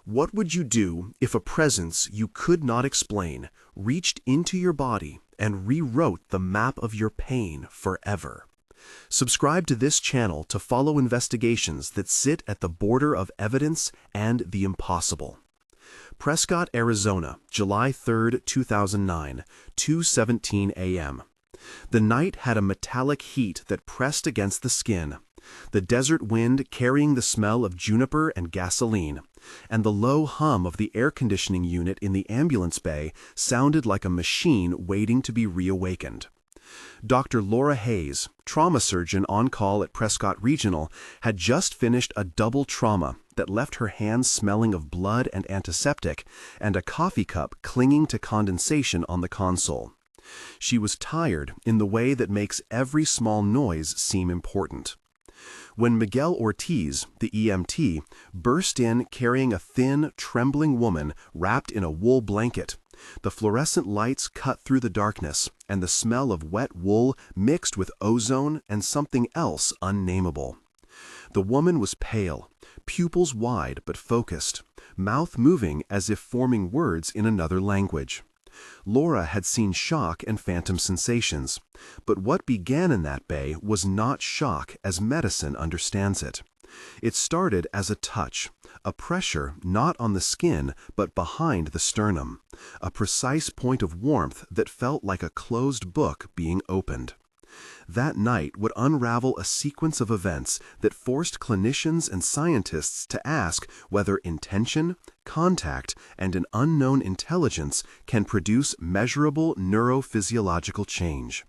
What would you do if a presence you could not explain reached into your body and rewrote the map of your pain forever? Subscribe to this channel to follow investigations that sit at the border of evidence and the impossible. Prescott, Arizona, July 3, 2009, 2:17 a.m. The night had a metallic heat that pressed against the skin, the desert wind carrying the smell of juniper and gasoline, and the low hum of the air conditioning unit in the ambulance bay sounded like a machine waiting to be reawakened. Dr. Laura Hayes, trauma surgeon on call at Prescott Regional, had just finished a double trauma that left her hands smelling of blood and antiseptic and a coffee cup clinging to condensation on the console. She was tired in the way that makes every small noise seem important. When Miguel Ortiz, the EMT, burst in carrying a thin, trembling woman wrapped in a wool blanket, the fluorescent lights cut through the darkness, and the smell of wet wool mixed with ozone and something else unnameable. The woman was pale, pupils wide but focused, mouth moving as if forming words in another language. Laura had seen shock and phantom sensations, but what began in that bay was not shock as medicine understands it. It started as a touch, a pressure not on the skin but behind the sternum, a precise point of warmth that felt like a closed book being opened. That night would unravel a sequence of events that forced clinicians and scientists to ask whether intention, contact, and an unknown intelligence can produce measurable neurophysiological change.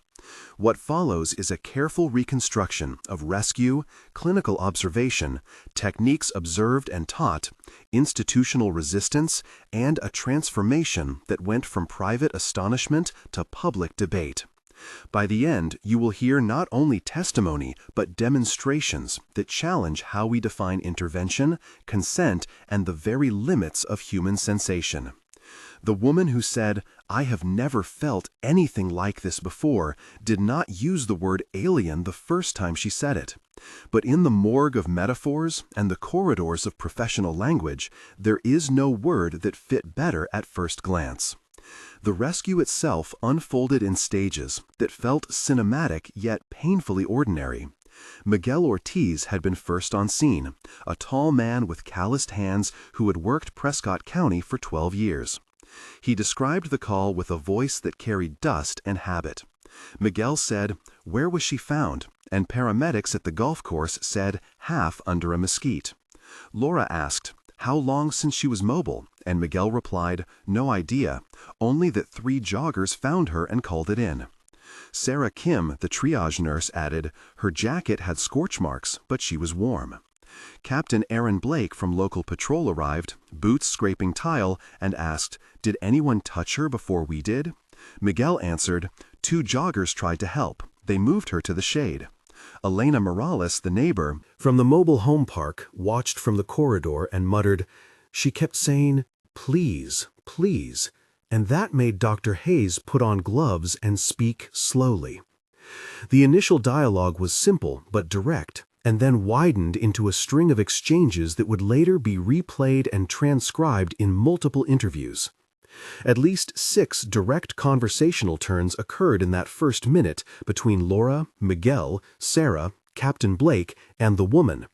What follows is a careful reconstruction of rescue, clinical observation, techniques observed and taught, institutional resistance, and a transformation that went from private astonishment to public debate. By the end, you will hear not only testimony, but demonstrations that challenge how we define intervention, consent, and the very limits of human sensation. The woman who said, "I have never felt anything like this before," did not use the word alien the first time she said it. But in the morgue of metaphors and the corridors of professional language, there is no word that fit better at first glance. The rescue itself unfolded in stages that felt cinematic yet painfully ordinary. Miguel Ortiz had been first on scene, a tall man with calloused hands who had worked Prescott County for 12 years. He described the call with a voice that carried dust and habit. Miguel said, "Where was she found?" And paramedics at the golf course said, "Half under a mesquite." Laura asked, "How long since she was mobile?" And Miguel replied, "No idea, only that 3 joggers found her and called it in." Sarah Kim, the triage nurse, added, "Her jacket had scorch marks, but she was warm." Captain Aaron Blake from local patrol arrived, boots scraping tile, and asked, "Did anyone touch her before we did?" Miguel answered, "2 joggers tried to help. They moved her to the shade." Elena Morales, the neighbor, from the mobile home park, watched from the corridor and muttered, "She kept saying, 'Please, please,' and that made Dr. Hayes put on gloves and speak slowly." The initial dialogue was simple but direct, and then widened into a string of exchanges that would later be replayed and transcribed in multiple interviews. At least 6 direct conversational turns occurred in that first minute between Laura, Miguel, Sarah, Captain Blake, and the woman,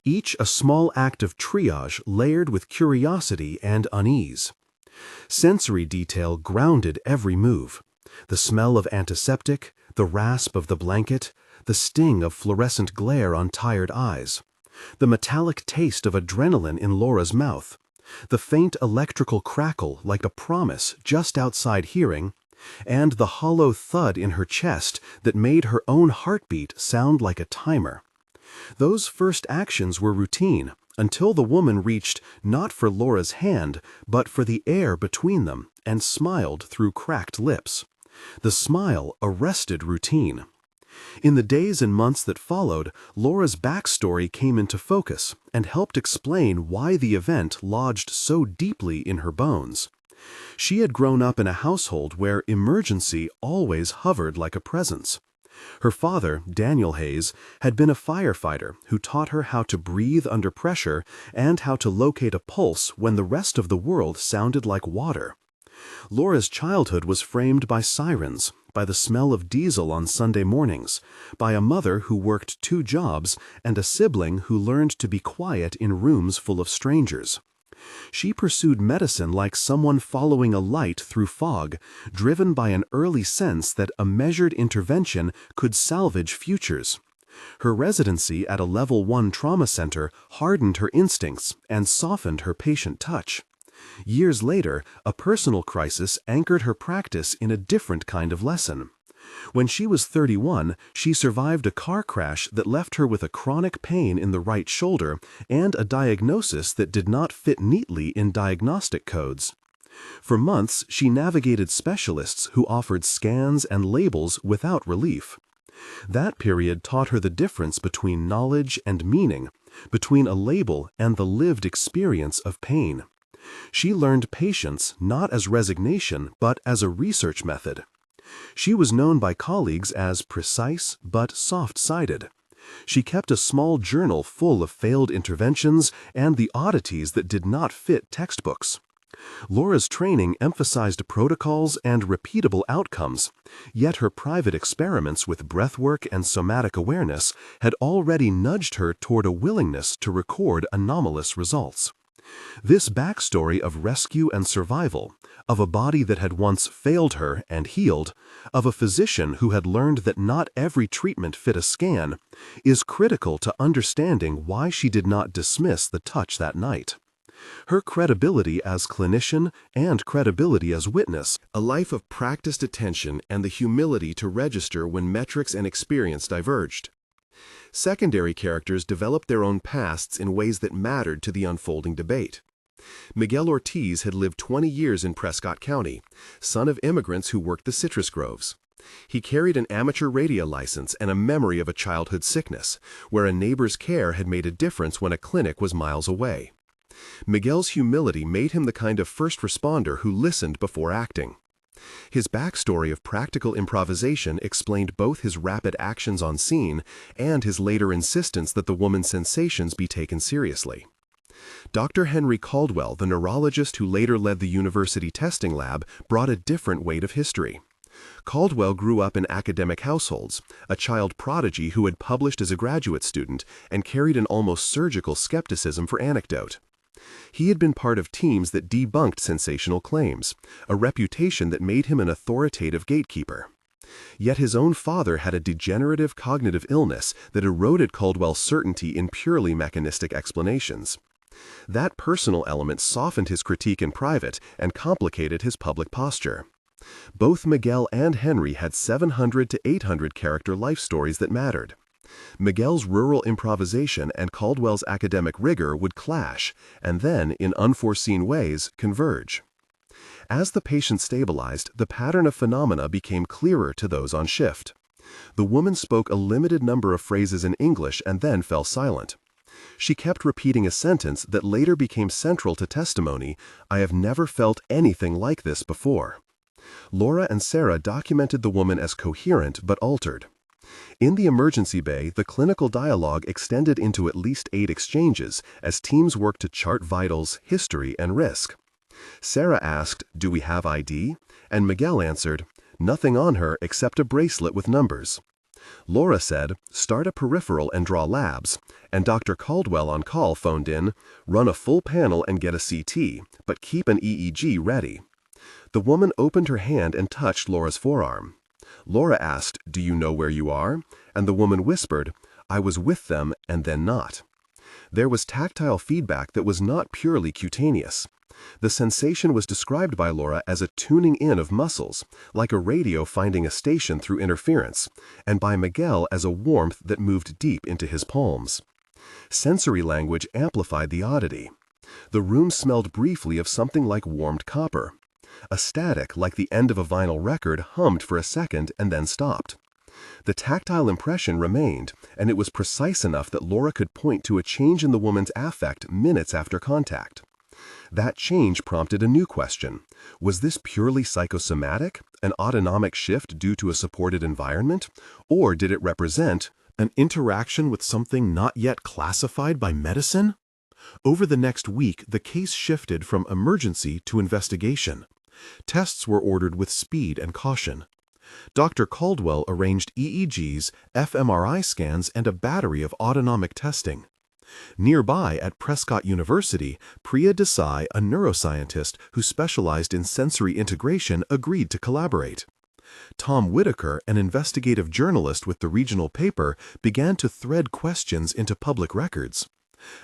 each a small act of triage layered with curiosity and unease. Sensory detail grounded every move. The smell of antiseptic, the rasp of the blanket, the sting of fluorescent glare on tired eyes, the metallic taste of adrenaline in Laura's mouth, the faint electrical crackle like a promise just outside hearing, and the hollow thud in her chest that made her own heartbeat sound like a timer. Those first actions were routine until the woman reached not for Laura's hand, but for the air between them and smiled through cracked lips. The smile arrested routine. In the days and months that followed, Laura's backstory came into focus and helped explain why the event lodged so deeply in her bones. She had grown up in a household where emergency always hovered like a presence. Her father, Daniel Hayes, had been a firefighter who taught her how to breathe under pressure and how to locate a pulse when the rest of the world sounded like water. Laura's childhood was framed by sirens, by the smell of diesel on Sunday mornings, by a mother who worked 2 jobs, and a sibling who learned to be quiet in rooms full of strangers. She pursued medicine like someone following a light through fog, driven by an early sense that a measured intervention could salvage futures. Her residency at a Level 1 trauma center hardened her instincts and softened her patient touch. Years later, a personal crisis anchored her practice in a different kind of lesson. When she was 31, she survived a car crash that left her with a chronic pain in the right shoulder and a diagnosis that did not fit neatly in diagnostic codes. For months, she navigated specialists who offered scans and labels without relief. That period taught her the difference between knowledge and meaning, between a label and the lived experience of pain. She learned patience not as resignation, but as a research method. She was known by colleagues as precise but soft-sided. She kept a small journal full of failed interventions and the oddities that did not fit textbooks. Laura's training emphasized protocols and repeatable outcomes, yet her private experiments with breathwork and somatic awareness had already nudged her toward a willingness to record anomalous results. This backstory of rescue and survival, of a body that had once failed her and healed, of a physician who had learned that not every treatment fit a scan, is critical to understanding why she did not dismiss the touch that night. Her credibility as clinician and credibility as witness, a life of practiced attention and the humility to register when metrics and experience diverged. Secondary characters developed their own pasts in ways that mattered to the unfolding debate. Miguel Ortiz had lived 20 years in Prescott County, son of immigrants who worked the citrus groves. He carried an amateur radio license and a memory of a childhood sickness, where a neighbor's care had made a difference when a clinic was miles away. Miguel's humility made him the kind of first responder who listened before acting. His backstory of practical improvisation explained both his rapid actions on scene and his later insistence that the woman's sensations be taken seriously. Dr. Henry Caldwell, the neurologist who later led the university testing lab, brought a different weight of history. Caldwell grew up in academic households, a child prodigy who had published as a graduate student and carried an almost surgical skepticism for anecdote. He had been part of teams that debunked sensational claims, a reputation that made him an authoritative gatekeeper. Yet his own father had a degenerative cognitive illness that eroded Caldwell's certainty in purely mechanistic explanations. That personal element softened his critique in private and complicated his public posture. Both Miguel and Henry had 700 to 800 character life stories that mattered. Miguel's rural improvisation and Caldwell's academic rigor would clash, and then, in unforeseen ways, converge. As the patient stabilized, the pattern of phenomena became clearer to those on shift. The woman spoke a limited number of phrases in English and then fell silent. She kept repeating a sentence that later became central to testimony, "I have never felt anything like this before." Laura and Sarah documented the woman as coherent but altered. In the emergency bay, the clinical dialogue extended into at least 8 exchanges as teams worked to chart vitals, history, and risk. Sarah asked, "Do we have ID?" and Miguel answered, "Nothing on her except a bracelet with numbers." Laura said, "Start a peripheral and draw labs," and Dr. Caldwell on call phoned in, "Run a full panel and get a CT, but keep an EEG ready." The woman opened her hand and touched Laura's forearm. Laura asked, "Do you know where you are?" And the woman whispered, "I was with them and then not." There was tactile feedback that was not purely cutaneous. The sensation was described by Laura as a tuning in of muscles, like a radio finding a station through interference, and by Miguel as a warmth that moved deep into his palms. Sensory language amplified the oddity. The room smelled briefly of something like warmed copper. A static, like the end of a vinyl record, hummed for a second and then stopped. The tactile impression remained, and it was precise enough that Laura could point to a change in the woman's affect minutes after contact. That change prompted a new question. Was this purely psychosomatic, an autonomic shift due to a supported environment, or did it represent an interaction with something not yet classified by medicine? Over the next week, the case shifted from emergency to investigation. Tests were ordered with speed and caution. Dr. Caldwell arranged EEGs, fMRI scans, and a battery of autonomic testing. Nearby at Prescott University, Priya Desai, a neuroscientist who specialized in sensory integration, agreed to collaborate. Tom Whitaker, an investigative journalist with the regional paper, began to thread questions into public records.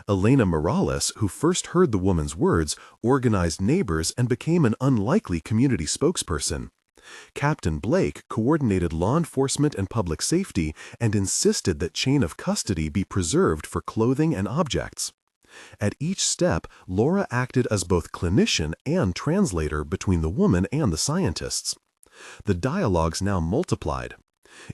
Elena Morales, who first heard the woman's words, organized neighbors and became an unlikely community spokesperson. Captain Blake coordinated law enforcement and public safety and insisted that chain of custody be preserved for clothing and objects. At each step, Laura acted as both clinician and translator between the woman and the scientists. The dialogues now multiplied.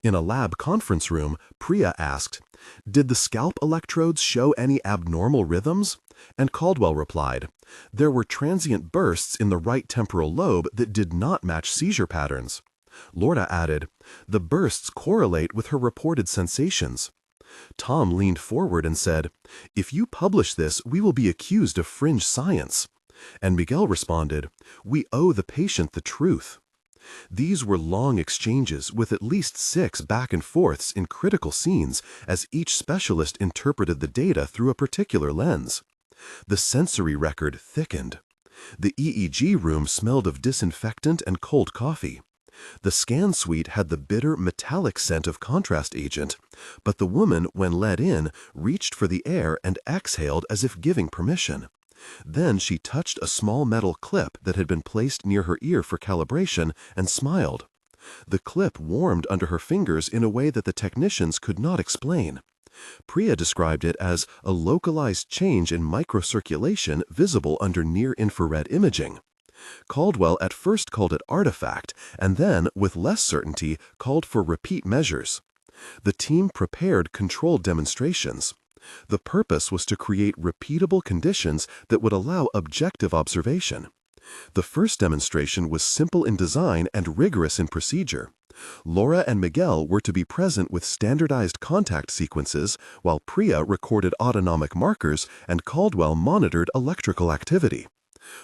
In a lab conference room, Priya asked, "Did the scalp electrodes show any abnormal rhythms?" And Caldwell replied, "There were transient bursts in the right temporal lobe that did not match seizure patterns." Laura added, "The bursts correlate with her reported sensations." Tom leaned forward and said, "If you publish this, we will be accused of fringe science." And Miguel responded, "We owe the patient the truth." These were long exchanges with at least 6 back and forths in critical scenes as each specialist interpreted the data through a particular lens. The sensory record thickened. The EEG room smelled of disinfectant and cold coffee. The scan suite had the bitter metallic scent of contrast agent, but the woman, when let in, reached for the air and exhaled as if giving permission. Then she touched a small metal clip that had been placed near her ear for calibration and smiled. The clip warmed under her fingers in a way that the technicians could not explain. Priya described it as a localized change in microcirculation visible under near-infrared imaging. Caldwell at first called it artifact, and then, with less certainty, called for repeat measures. The team prepared controlled demonstrations. The purpose was to create repeatable conditions that would allow objective observation. The first demonstration was simple in design and rigorous in procedure. Laura and Miguel were to be present with standardized contact sequences, while Priya recorded autonomic markers and Caldwell monitored electrical activity.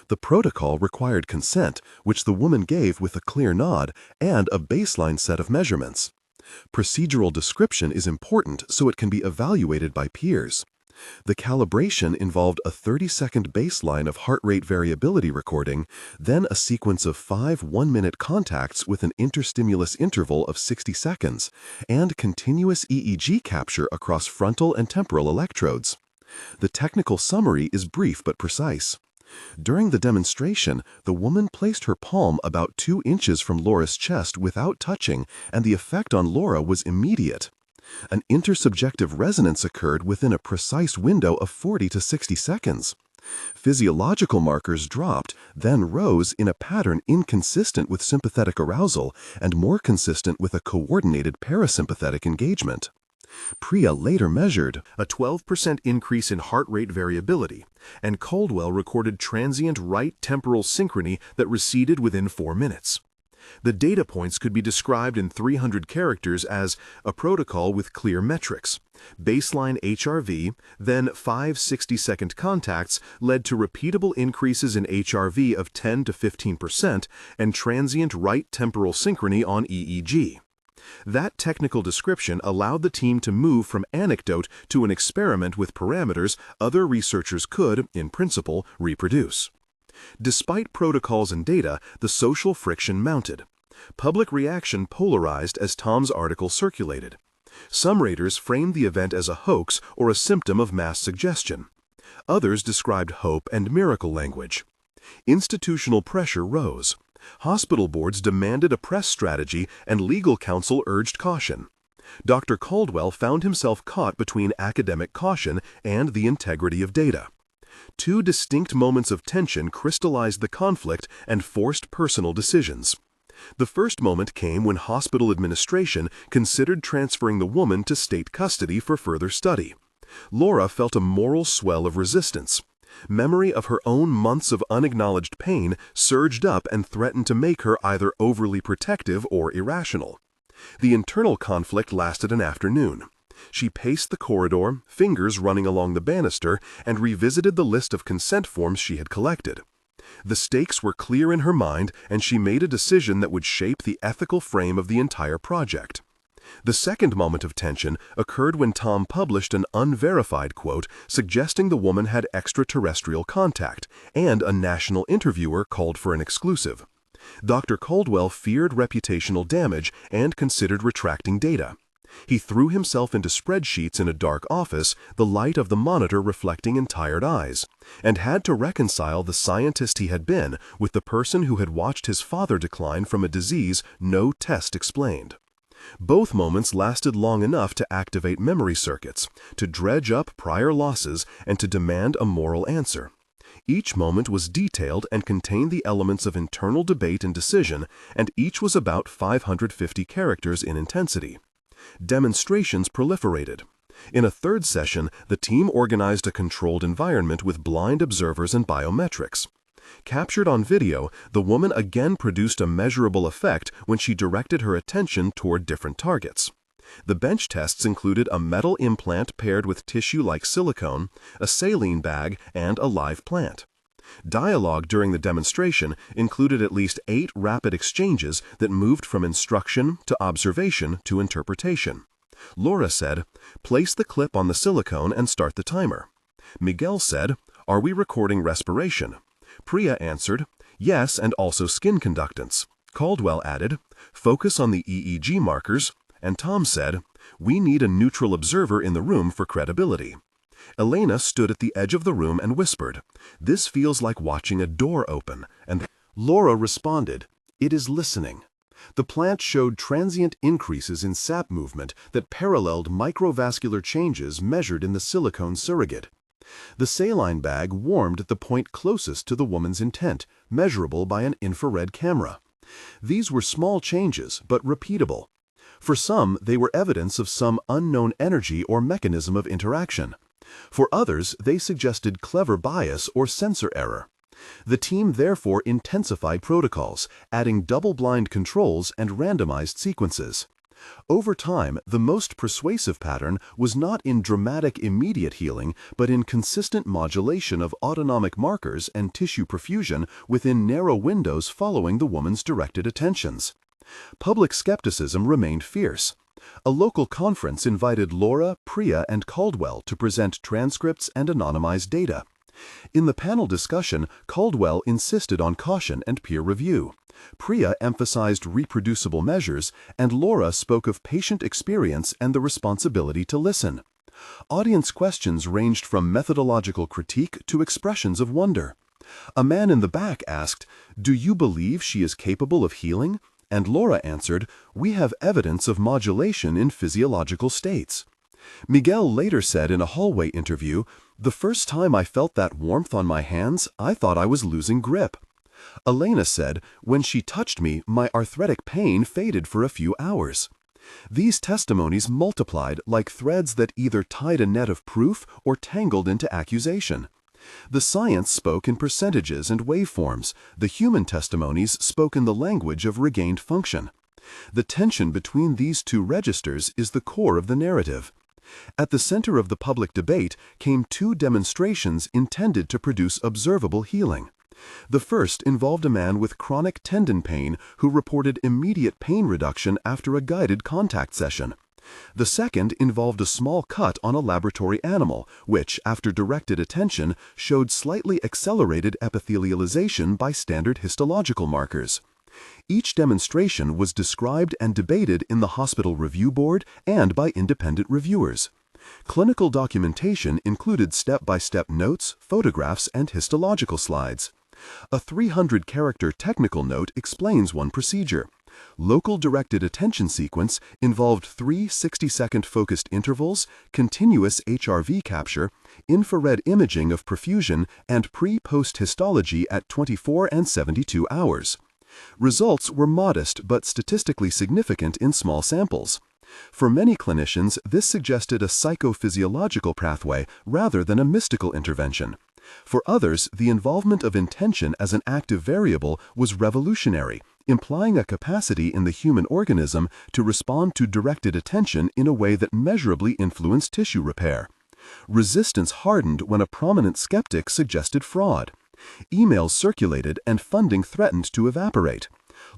The protocol required consent, which the woman gave with a clear nod, and a baseline set of measurements. Procedural description is important so it can be evaluated by peers. The calibration involved a 30-second baseline of heart rate variability recording, then a sequence of 5 one-minute contacts with an interstimulus interval of 60 seconds, and continuous EEG capture across frontal and temporal electrodes. The technical summary is brief but precise. During the demonstration, the woman placed her palm about 2 inches from Laura's chest without touching, and the effect on Laura was immediate. An intersubjective resonance occurred within a precise window of 40 to 60 seconds. Physiological markers dropped, then rose in a pattern inconsistent with sympathetic arousal and more consistent with a coordinated parasympathetic engagement. Priya later measured a 12% increase in heart rate variability, and Caldwell recorded transient right temporal synchrony that receded within 4 minutes. The data points could be described in 300 characters as a protocol with clear metrics. Baseline HRV, then 5 60-second contacts led to repeatable increases in HRV of 10 to 15% and transient right temporal synchrony on EEG. That technical description allowed the team to move from anecdote to an experiment with parameters other researchers could, in principle, reproduce. Despite protocols and data, the social friction mounted. Public reaction polarized as Tom's article circulated. Some raters framed the event as a hoax or a symptom of mass suggestion. Others described hope and miracle language. Institutional pressure rose. Hospital boards demanded a press strategy and legal counsel urged caution. Dr. Caldwell found himself caught between academic caution and the integrity of data. 2 distinct moments of tension crystallized the conflict and forced personal decisions. The first moment came when hospital administration considered transferring the woman to state custody for further study. Laura felt a moral swell of resistance. Memory of her own months of unacknowledged pain surged up and threatened to make her either overly protective or irrational. The internal conflict lasted an afternoon. She paced the corridor, fingers running along the banister, and revisited the list of consent forms she had collected. The stakes were clear in her mind, and she made a decision that would shape the ethical frame of the entire project. The second moment of tension occurred when Tom published an unverified quote suggesting the woman had extraterrestrial contact, and a national interviewer called for an exclusive. Dr. Caldwell feared reputational damage and considered retracting data. He threw himself into spreadsheets in a dark office, the light of the monitor reflecting in tired eyes, and had to reconcile the scientist he had been with the person who had watched his father decline from a disease no test explained. Both moments lasted long enough to activate memory circuits, to dredge up prior losses, and to demand a moral answer. Each moment was detailed and contained the elements of internal debate and decision, and each was about 550 characters in intensity. Demonstrations proliferated. In a third session, the team organized a controlled environment with blind observers and biometrics. Captured on video, the woman again produced a measurable effect when she directed her attention toward different targets. The bench tests included a metal implant paired with tissue like silicone, a saline bag, and a live plant. Dialogue during the demonstration included at least 8 rapid exchanges that moved from instruction to observation to interpretation. Laura said, "Place the clip on the silicone and start the timer." Miguel said, "Are we recording respiration?" Priya answered, "Yes, and also skin conductance." Caldwell added, "Focus on the EEG markers," and Tom said, "We need a neutral observer in the room for credibility." Elena stood at the edge of the room and whispered, "This feels like watching a door open," and Laura responded, "It is listening." The plant showed transient increases in sap movement that paralleled microvascular changes measured in the silicone surrogate. The saline bag warmed at the point closest to the woman's intent, measurable by an infrared camera. These were small changes, but repeatable. For some, they were evidence of some unknown energy or mechanism of interaction. For others, they suggested clever bias or sensor error. The team therefore intensified protocols, adding double-blind controls and randomized sequences. Over time, the most persuasive pattern was not in dramatic immediate healing, but in consistent modulation of autonomic markers and tissue perfusion within narrow windows following the woman's directed attentions. Public skepticism remained fierce. A local conference invited Laura, Priya, and Caldwell to present transcripts and anonymized data. In the panel discussion, Caldwell insisted on caution and peer review. Priya emphasized reproducible measures, and Laura spoke of patient experience and the responsibility to listen. Audience questions ranged from methodological critique to expressions of wonder. A man in the back asked, "Do you believe she is capable of healing?" And Laura answered, "We have evidence of modulation in physiological states." Miguel later said in a hallway interview, "The first time I felt that warmth on my hands, I thought I was losing grip." Elena said, "When she touched me, my arthritic pain faded for a few hours." These testimonies multiplied like threads that either tied a net of proof or tangled into accusation. The science spoke in percentages and waveforms. The human testimonies spoke in the language of regained function. The tension between these two registers is the core of the narrative. At the center of the public debate came 2 demonstrations intended to produce observable healing. The first involved a man with chronic tendon pain who reported immediate pain reduction after a guided contact session. The second involved a small cut on a laboratory animal, which, after directed attention, showed slightly accelerated epithelialization by standard histological markers. Each demonstration was described and debated in the hospital review board and by independent reviewers. Clinical documentation included step-by-step notes, photographs, and histological slides. A 300-character technical note explains one procedure. Local directed attention sequence involved 3 60-second focused intervals, continuous HRV capture, infrared imaging of perfusion, and pre-post histology at 24 and 72 hours. Results were modest but statistically significant in small samples. For many clinicians, this suggested a psychophysiological pathway rather than a mystical intervention. For others, the involvement of intention as an active variable was revolutionary, implying a capacity in the human organism to respond to directed attention in a way that measurably influenced tissue repair. Resistance hardened when a prominent skeptic suggested fraud. Emails circulated and funding threatened to evaporate.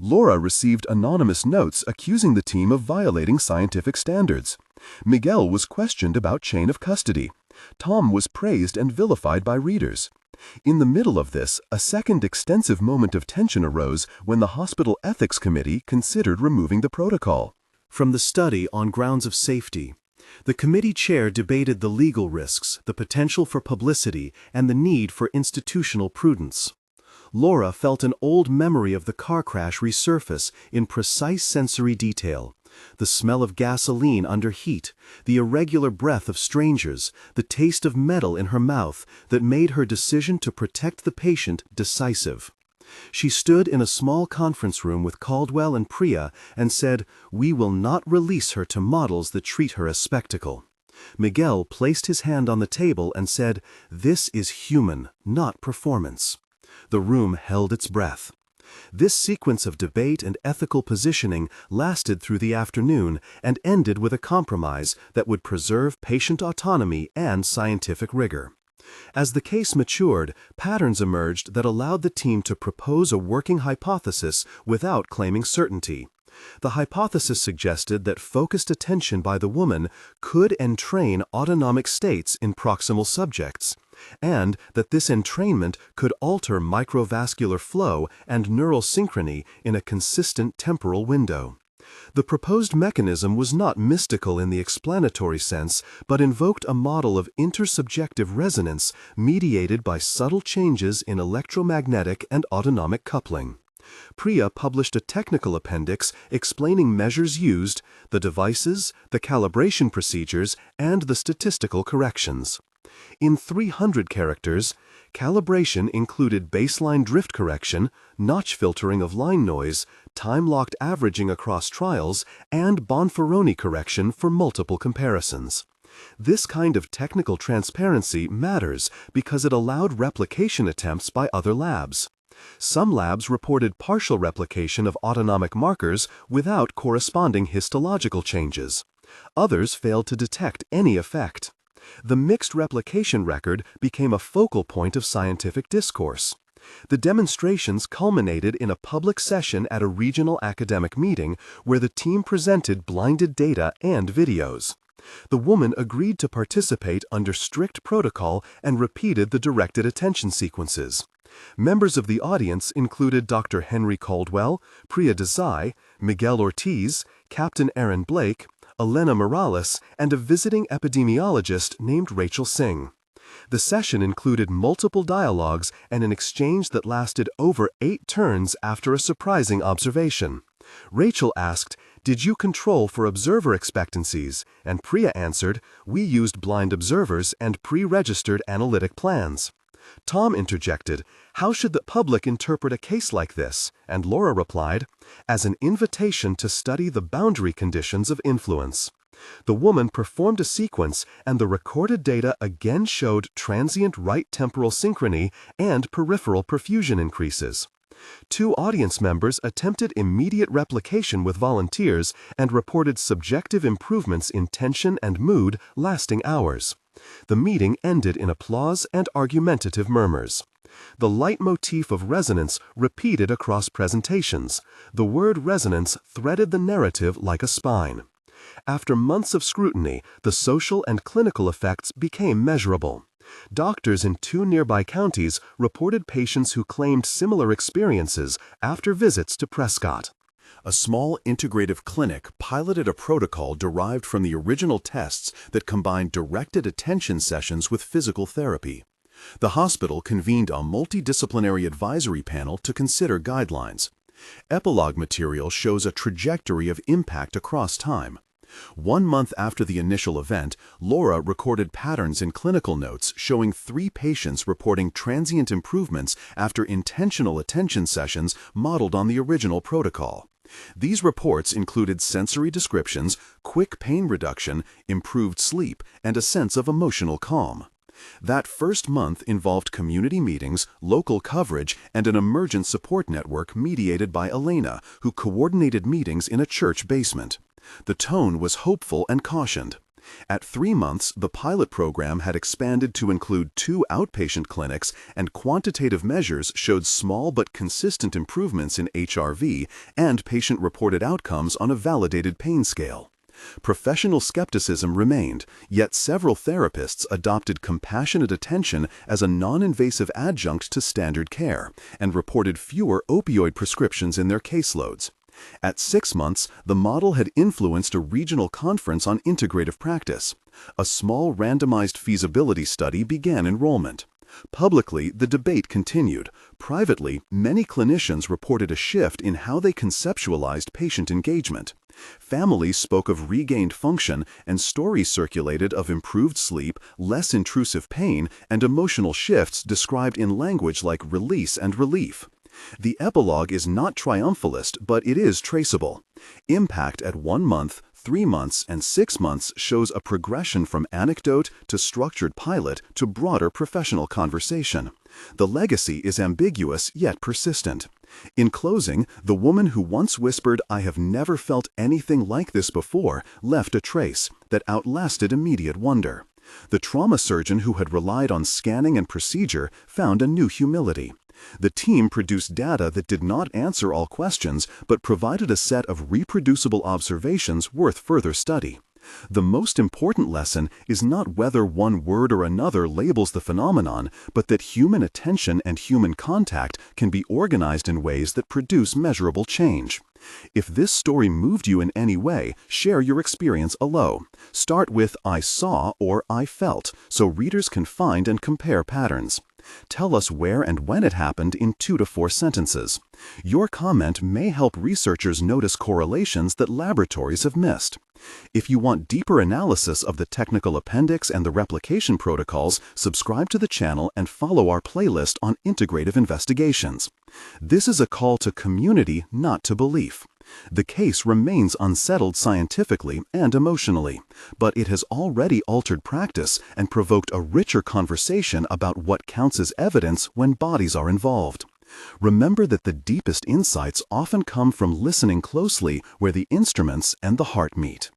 Laura received anonymous notes accusing the team of violating scientific standards. Miguel was questioned about chain of custody. Tom was praised and vilified by readers. In the middle of this, a second extensive moment of tension arose when the hospital ethics committee considered removing the protocol. From the study on grounds of safety, the committee chair debated the legal risks, the potential for publicity, and the need for institutional prudence. Laura felt an old memory of the car crash resurface in precise sensory detail. The smell of gasoline under heat, the irregular breath of strangers, the taste of metal in her mouth that made her decision to protect the patient decisive. She stood in a small conference room with Caldwell and Priya and said, "We will not release her to models that treat her as spectacle." Miguel placed his hand on the table and said, "This is human, not performance." The room held its breath. This sequence of debate and ethical positioning lasted through the afternoon and ended with a compromise that would preserve patient autonomy and scientific rigor. As the case matured, patterns emerged that allowed the team to propose a working hypothesis without claiming certainty. The hypothesis suggested that focused attention by the woman could entrain autonomic states in proximal subjects, and that this entrainment could alter microvascular flow and neural synchrony in a consistent temporal window. The proposed mechanism was not mystical in the explanatory sense, but invoked a model of intersubjective resonance mediated by subtle changes in electromagnetic and autonomic coupling. Priya published a technical appendix explaining measures used, the devices, the calibration procedures, and the statistical corrections. In 300 characters, calibration included baseline drift correction, notch filtering of line noise, time-locked averaging across trials, and Bonferroni correction for multiple comparisons. This kind of technical transparency matters because it allowed replication attempts by other labs. Some labs reported partial replication of autonomic markers without corresponding histological changes. Others failed to detect any effect. The mixed replication record became a focal point of scientific discourse. The demonstrations culminated in a public session at a regional academic meeting where the team presented blinded data and videos. The woman agreed to participate under strict protocol and repeated the directed attention sequences. Members of the audience included Dr. Henry Caldwell, Priya Desai, Miguel Ortiz, Captain Aaron Blake, Elena Morales, and a visiting epidemiologist named Rachel Singh. The session included multiple dialogues and an exchange that lasted over 8 turns after a surprising observation. Rachel asked, "Did you control for observer expectancies?" And Priya answered, "We used blind observers and pre-registered analytic plans." Tom interjected, "How should the public interpret a case like this?" And Laura replied, "As an invitation to study the boundary conditions of influence." The woman performed a sequence, and the recorded data again showed transient right temporal synchrony and peripheral perfusion increases. 2 audience members attempted immediate replication with volunteers and reported subjective improvements in tension and mood lasting hours. The meeting ended in applause and argumentative murmurs. The leitmotif of resonance repeated across presentations. The word resonance threaded the narrative like a spine. After months of scrutiny, the social and clinical effects became measurable. Doctors in 2 nearby counties reported patients who claimed similar experiences after visits to Prescott. A small integrative clinic piloted a protocol derived from the original tests that combined directed attention sessions with physical therapy. The hospital convened a multidisciplinary advisory panel to consider guidelines. Epilogue material shows a trajectory of impact across time. 1 month after the initial event, Laura recorded patterns in clinical notes showing 3 patients reporting transient improvements after intentional attention sessions modeled on the original protocol. These reports included sensory descriptions, quick pain reduction, improved sleep, and a sense of emotional calm. That first month involved community meetings, local coverage, and an emergent support network mediated by Elena, who coordinated meetings in a church basement. The tone was hopeful and cautioned. At 3 months, the pilot program had expanded to include 2 outpatient clinics, and quantitative measures showed small but consistent improvements in HRV and patient-reported outcomes on a validated pain scale. Professional skepticism remained, yet several therapists adopted compassionate attention as a non-invasive adjunct to standard care and reported fewer opioid prescriptions in their caseloads. At 6 months, the model had influenced a regional conference on integrative practice. A small randomized feasibility study began enrollment. Publicly, the debate continued. Privately, many clinicians reported a shift in how they conceptualized patient engagement. Families spoke of regained function, and stories circulated of improved sleep, less intrusive pain, and emotional shifts described in language like release and relief. The epilogue is not triumphalist, but it is traceable. Impact at 1 month, 3 months, and 6 months shows a progression from anecdote to structured pilot to broader professional conversation. The legacy is ambiguous yet persistent. In closing, the woman who once whispered, "I have never felt anything like this before," left a trace that outlasted immediate wonder. The trauma surgeon who had relied on scanning and procedure found a new humility. The team produced data that did not answer all questions, but provided a set of reproducible observations worth further study. The most important lesson is not whether one word or another labels the phenomenon, but that human attention and human contact can be organized in ways that produce measurable change. If this story moved you in any way, share your experience below. Start with "I saw" or "I felt," so readers can find and compare patterns. Tell us where and when it happened in 2 to 4 sentences. Your comment may help researchers notice correlations that laboratories have missed. If you want deeper analysis of the technical appendix and the replication protocols, subscribe to the channel and follow our playlist on integrative investigations. This is a call to community, not to belief. The case remains unsettled scientifically and emotionally, but it has already altered practice and provoked a richer conversation about what counts as evidence when bodies are involved. Remember that the deepest insights often come from listening closely where the instruments and the heart meet.